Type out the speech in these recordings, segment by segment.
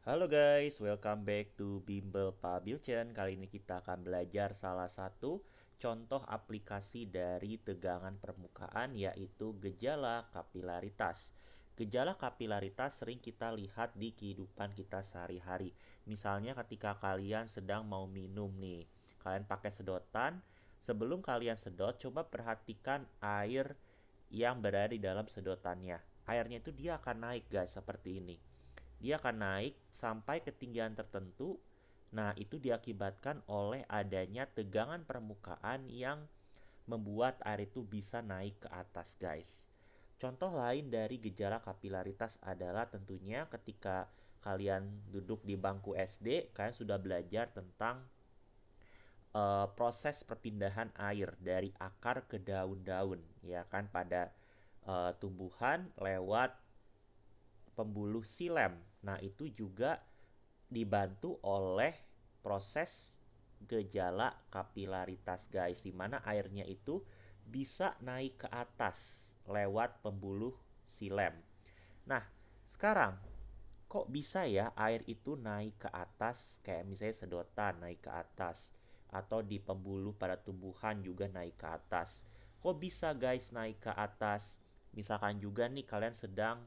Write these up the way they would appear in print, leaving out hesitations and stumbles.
Halo guys, welcome back to Bimbel Pabilcen. Kali ini kita akan belajar salah satu contoh aplikasi dari tegangan permukaan, yaitu gejala kapilaritas. Gejala kapilaritas sering kita lihat di kehidupan kita sehari-hari. Misalnya ketika kalian sedang mau minum nih, kalian pakai sedotan. Sebelum kalian sedot, coba perhatikan air yang berada di dalam sedotannya. Airnya itu dia akan naik guys, seperti ini. Dia akan naik sampai ketinggian tertentu. Nah, itu diakibatkan oleh adanya tegangan permukaan yang membuat air itu bisa naik ke atas, guys. Contoh lain dari gejala kapilaritas adalah tentunya ketika kalian duduk di bangku SD, kalian sudah belajar tentang proses perpindahan air dari akar ke daun-daun, ya kan, pada tumbuhan lewat pembuluh silem. Nah, itu juga dibantu oleh proses gejala kapilaritas guys, di mana airnya itu bisa naik ke atas lewat pembuluh silem. Nah, sekarang kok bisa ya air itu naik ke atas, kayak misalnya sedotan naik ke atas, atau di pembuluh pada tumbuhan juga naik ke atas. Kok bisa guys naik ke atas? Misalkan juga nih kalian sedang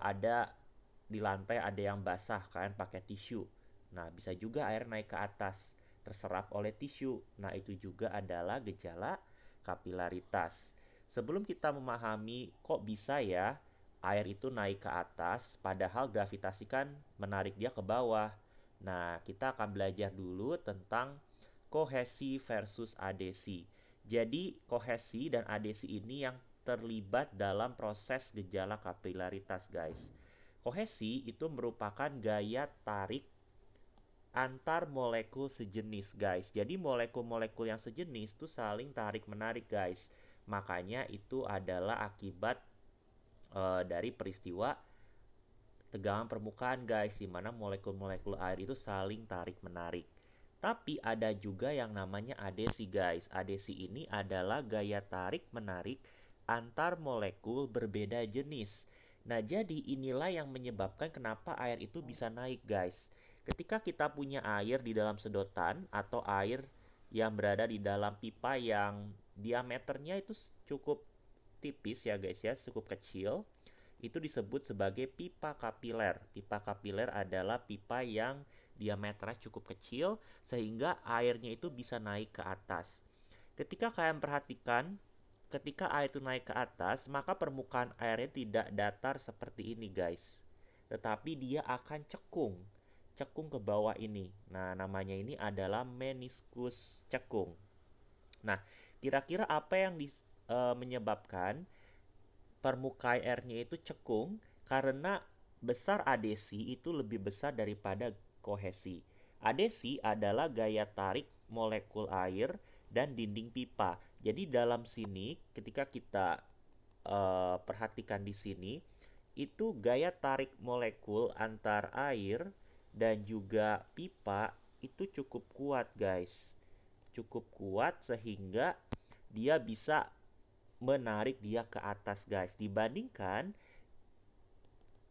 ada di lantai ada yang basah, kalian pakai tisu. Nah, bisa juga air naik ke atas, terserap oleh tisu. Nah, itu juga adalah gejala kapilaritas. Sebelum kita memahami kok bisa ya air itu naik ke atas, padahal gravitasi kan menarik dia ke bawah. Nah, kita akan belajar dulu tentang kohesi versus adesi. Jadi, kohesi dan adesi ini yang terlibat dalam proses gejala kapilaritas, guys. Kohesi itu merupakan gaya tarik antar molekul sejenis, guys. Jadi molekul-molekul yang sejenis itu saling tarik-menarik, guys. Makanya itu adalah akibat dari peristiwa tegangan permukaan, guys, di mana molekul-molekul air itu saling tarik-menarik. Tapi ada juga yang namanya adesi, guys. Adesi ini adalah gaya tarik-menarik antar molekul berbeda jenis. Nah, jadi inilah yang menyebabkan kenapa air itu bisa naik, guys. Ketika kita punya air di dalam sedotan atau air yang berada di dalam pipa yang diameternya itu cukup tipis ya, guys ya, cukup kecil, itu disebut sebagai pipa kapiler. Pipa kapiler adalah pipa yang diameternya cukup kecil sehingga airnya itu bisa naik ke atas. Ketika kalian perhatikan, ketika air itu naik ke atas, maka permukaan airnya tidak datar seperti ini, guys. Tetapi dia akan cekung, cekung ke bawah ini. Nah, namanya ini adalah meniskus cekung. Nah, kira-kira apa yang menyebabkan permukaan airnya itu cekung? Karena besar adesi itu lebih besar daripada kohesi. Adesi adalah gaya tarik molekul air dan dinding pipa. Jadi dalam sini ketika kita perhatikan di sini, itu gaya tarik molekul antar air dan juga pipa itu cukup kuat, guys. Cukup kuat sehingga dia bisa menarik dia ke atas, guys. Dibandingkan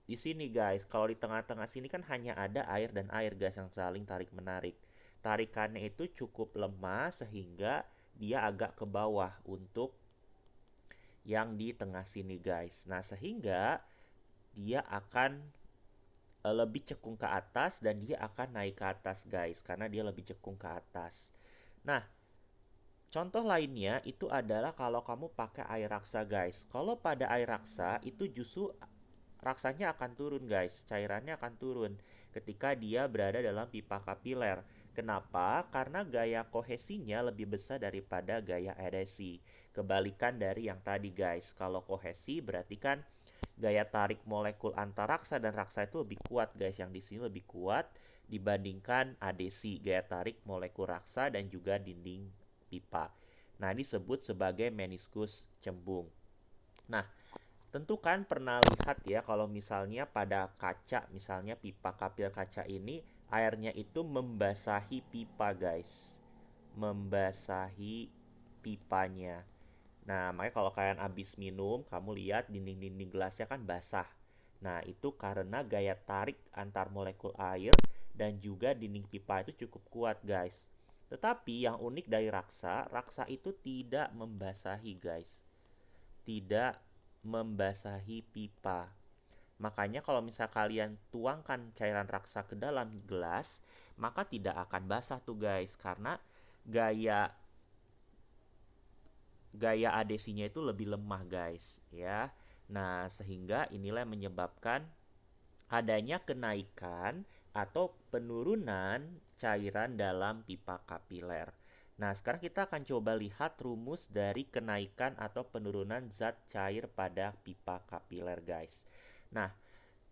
di sini, guys, kalau di tengah-tengah sini kan hanya ada air dan air, guys, yang saling tarik menarik. Tarikannya itu cukup lemah sehingga dia agak ke bawah untuk yang di tengah sini, guys. Nah, sehingga dia akan lebih cekung ke atas dan dia akan naik ke atas, guys, karena dia lebih cekung ke atas. Nah, contoh lainnya itu adalah kalau kamu pakai air raksa, guys. Kalau pada air raksa itu justru raksanya akan turun, guys. Cairannya akan turun ketika dia berada dalam pipa kapiler. Kenapa? Karena gaya kohesinya lebih besar daripada gaya adesi. Kebalikan dari yang tadi, guys. Kalau kohesi berarti kan gaya tarik molekul antar raksa dan raksa itu lebih kuat, guys. Yang di sini lebih kuat dibandingkan adesi, gaya tarik molekul raksa dan juga dinding pipa. Nah, ini disebut sebagai meniskus cembung. Nah, tentu kan pernah lihat ya kalau misalnya pada kaca, misalnya pipa kapil kaca ini, airnya itu membasahi pipa, guys. Membasahi pipanya. Nah, makanya kalau kalian habis minum, kamu lihat dinding-dinding gelasnya kan basah. Nah, itu karena gaya tarik antar molekul air dan juga dinding pipa itu cukup kuat, guys. Tetapi yang unik dari raksa, raksa itu tidak membasahi, guys. Tidak membasahi pipa. Makanya kalau misal kalian tuangkan cairan raksa ke dalam gelas, maka tidak akan basah tuh, guys, karena gaya gaya adesinya itu lebih lemah, guys, ya. Nah, sehingga inilah yang menyebabkan adanya kenaikan atau penurunan cairan dalam pipa kapiler. Nah, sekarang kita akan coba lihat rumus dari kenaikan atau penurunan zat cair pada pipa kapiler, guys. Nah,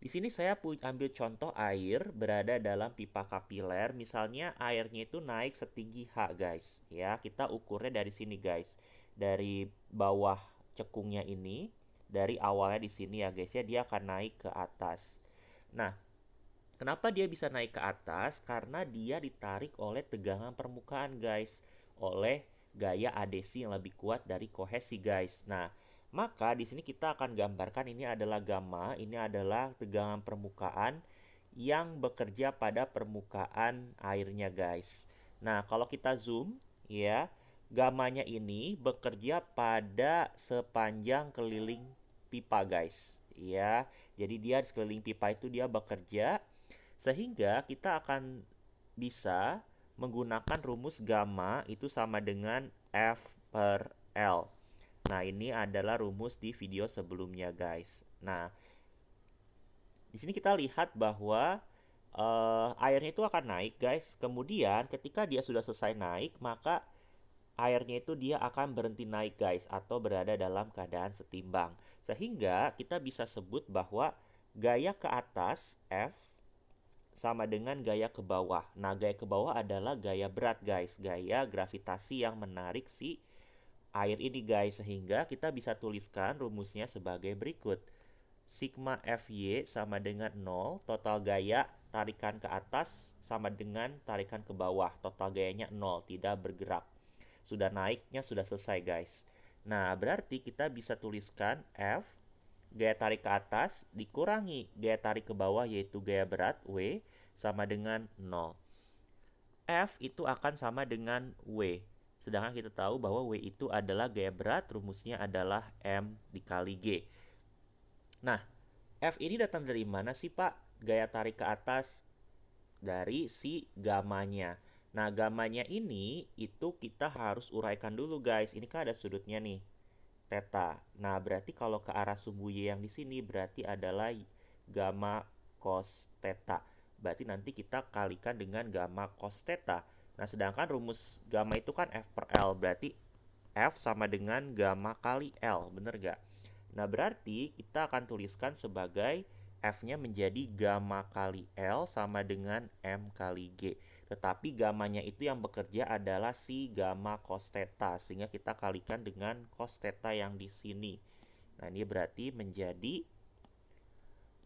di sini saya ambil contoh air berada dalam pipa kapiler. Misalnya airnya itu naik setinggi H, guys. Ya, kita ukurnya dari sini, guys. Dari bawah cekungnya ini, dari awalnya di sini ya, guys ya, dia akan naik ke atas. Nah, kenapa dia bisa naik ke atas? Karena dia ditarik oleh tegangan permukaan, guys. Oleh gaya adesi yang lebih kuat dari kohesi, guys. Nah, maka di sini kita akan gambarkan ini adalah gamma, ini adalah tegangan permukaan yang bekerja pada permukaan airnya, guys. Nah, kalau kita zoom, ya, gammanya ini bekerja pada sepanjang keliling pipa, guys. Ya, jadi dia di sekeliling pipa itu dia bekerja sehingga kita akan bisa menggunakan rumus gamma itu sama dengan F per L. Nah, ini adalah rumus di video sebelumnya, guys. Nah, di sini kita lihat bahwa airnya itu akan naik, guys. Kemudian ketika dia sudah selesai naik, maka airnya itu dia akan berhenti naik, guys, atau berada dalam keadaan setimbang. Sehingga kita bisa sebut bahwa gaya ke atas F sama dengan gaya ke bawah. Nah, gaya ke bawah adalah gaya berat, guys. Gaya gravitasi yang menarik si air ini, guys. Sehingga kita bisa tuliskan rumusnya sebagai berikut. Sigma Fy sama dengan 0, total gaya tarikan ke atas sama dengan tarikan ke bawah. Total gayanya 0, tidak bergerak. Sudah naiknya sudah selesai, guys. Nah, berarti kita bisa tuliskan F gaya tarik ke atas dikurangi gaya tarik ke bawah yaitu gaya berat W sama dengan 0. F itu akan sama dengan W. Sedangkan kita tahu bahwa W itu adalah gaya berat, rumusnya adalah M dikali G. Nah, F ini datang dari mana sih, Pak? Gaya tarik ke atas dari si gamanya. Nah, gamanya ini itu kita harus uraikan dulu, guys. Ini kan ada sudutnya nih, theta. Nah, berarti kalau ke arah sumbu Y yang di sini berarti adalah gamma cos theta. Berarti nanti kita kalikan dengan gamma cos theta. Nah, sedangkan rumus gamma itu kan F per L. Berarti F sama dengan gamma kali L. Bener gak? Nah, berarti kita akan tuliskan sebagai F-nya menjadi gamma kali L sama dengan M kali G. Tetapi gammanya itu yang bekerja adalah si gamma cos theta, sehingga kita kalikan dengan cos theta yang di sini. Nah, ini berarti menjadi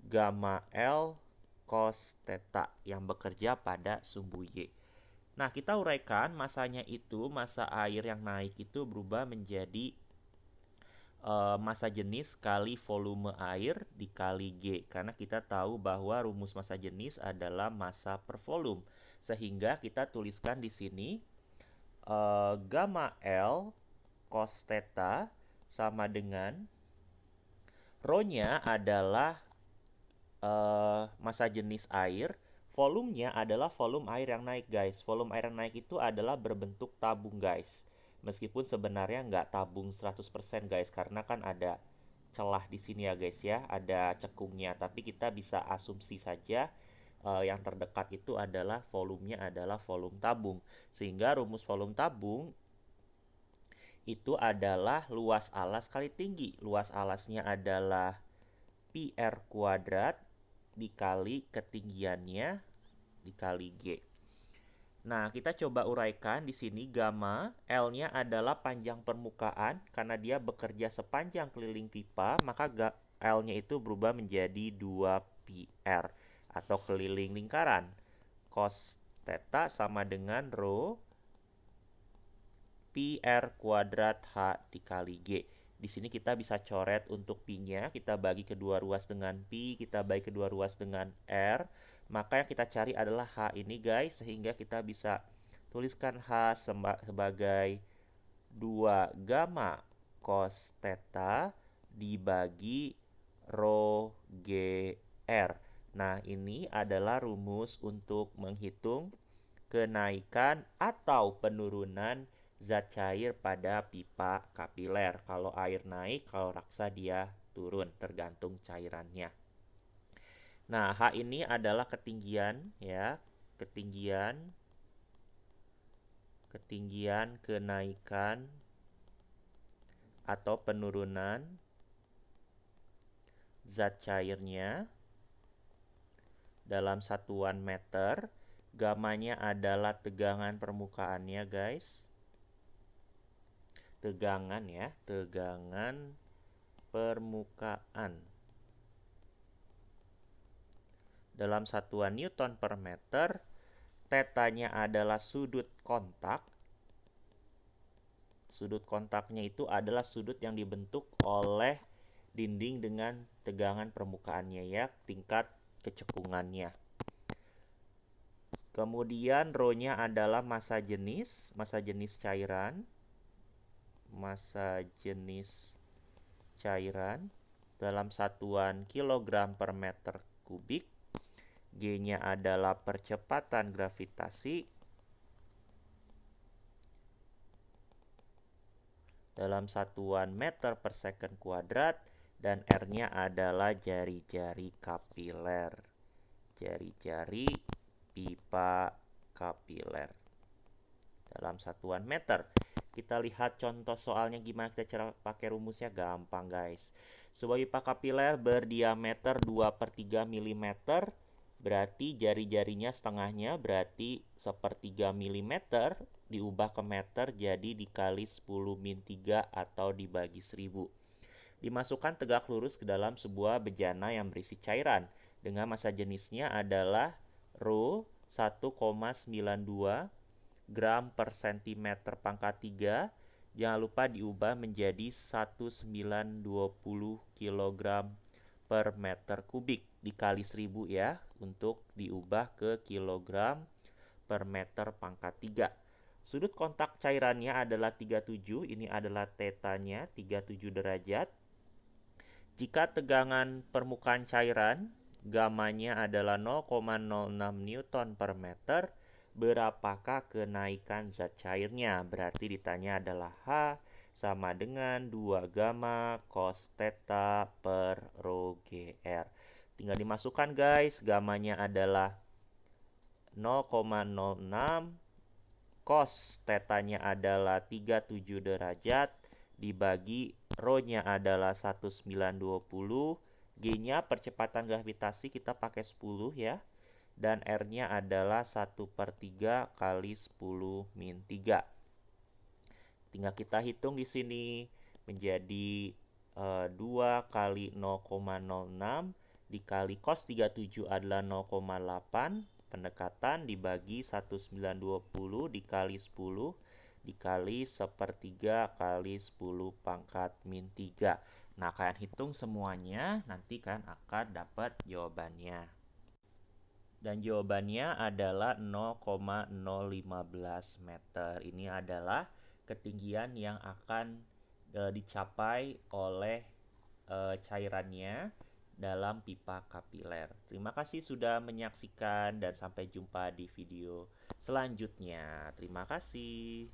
gamma L cos theta yang bekerja pada sumbu Y. Nah, kita uraikan masanya itu, massa air yang naik itu berubah menjadi massa jenis kali volume air dikali G, karena kita tahu bahwa rumus massa jenis adalah massa per volume, sehingga kita tuliskan di sini gamma L cos theta sama dengan rho-nya adalah massa jenis air, volumenya adalah volume air yang naik, guys. Volume air yang naik itu adalah berbentuk tabung, guys. Meskipun sebenarnya nggak tabung 100%, guys, karena kan ada celah di sini ya, guys ya, ada cekungnya. Tapi kita bisa asumsi saja yang terdekat itu adalah volumenya adalah volume tabung. Sehingga rumus volume tabung itu adalah luas alas kali tinggi. Luas alasnya adalah pi r kuadrat dikali ketinggiannya dikali G. Nah, kita coba uraikan di sini gamma, L-nya adalah panjang permukaan karena dia bekerja sepanjang keliling pipa, maka L-nya itu berubah menjadi 2πr atau keliling lingkaran. Cos theta sama dengan rho pi r kuadrat H dikali G. Di sini kita bisa coret untuk pi-nya, kita bagi kedua ruas dengan pi, kita bagi kedua ruas dengan r. Maka yang kita cari adalah H ini guys, sehingga kita bisa tuliskan H sebagai 2 gamma cos theta dibagi rho GR. Nah, ini adalah rumus untuk menghitung kenaikan atau penurunan zat cair pada pipa kapiler. Kalau air naik, kalau raksa dia turun, tergantung cairannya. Nah, H ini adalah ketinggian ya, ketinggian kenaikan atau penurunan zat cairnya dalam satuan meter. Gamanya adalah tegangan permukaannya guys. Tegangan ya, tegangan permukaan. Dalam satuan Newton per meter, tetanya adalah sudut kontak. Sudut kontaknya itu adalah sudut yang dibentuk oleh dinding dengan tegangan permukaannya ya, tingkat kecekungannya. Kemudian rho-nya adalah massa jenis cairan. Massa jenis cairan dalam satuan kilogram per meter kubik. G-nya adalah percepatan gravitasi dalam satuan meter per second kuadrat, dan R-nya adalah jari-jari kapiler. Jari-jari pipa kapiler dalam satuan meter. Kita lihat contoh soalnya gimana kita cara pakai rumusnya. Gampang guys. Sebuah pipa kapiler berdiameter 2/3 mm, berarti jari-jarinya setengahnya, berarti 1/3 mm diubah ke meter jadi dikali 10⁻³ atau dibagi 1000. Dimasukkan tegak lurus ke dalam sebuah bejana yang berisi cairan dengan massa jenisnya adalah rho 1,92 gram per centimeter pangkat 3. Jangan lupa diubah menjadi 1920 kg per meter kubik dikali 1000 ya, untuk diubah ke kilogram per meter pangkat 3. Sudut kontak cairannya adalah 37, ini adalah tetanya 37 derajat. Jika tegangan permukaan cairan gamanya adalah 0,06 Newton per meter, berapakah kenaikan zat cairnya? Berarti ditanya adalah H sama dengan 2 gamma cos theta per rho GR. Tinggal dimasukkan guys, gamanya adalah 0,06, cos tetanya adalah 37 derajat, dibagi rho-nya adalah 1920, G-nya percepatan gravitasi kita pakai 10 ya, dan R-nya adalah 1/3 kali 10⁻³. Tinggal kita hitung di sini menjadi 2 kali 0,06 dikali cos 37 adalah 0,8, pendekatan dibagi 1920 dikali 10 dikali 1/3 kali 10⁻³. Nah, kalian hitung semuanya, nanti kan akan dapat jawabannya. Dan jawabannya adalah 0,015 meter. Ini adalah ketinggian yang akan dicapai oleh cairannya dalam pipa kapiler. Terima kasih sudah menyaksikan dan sampai jumpa di video selanjutnya. Terima kasih.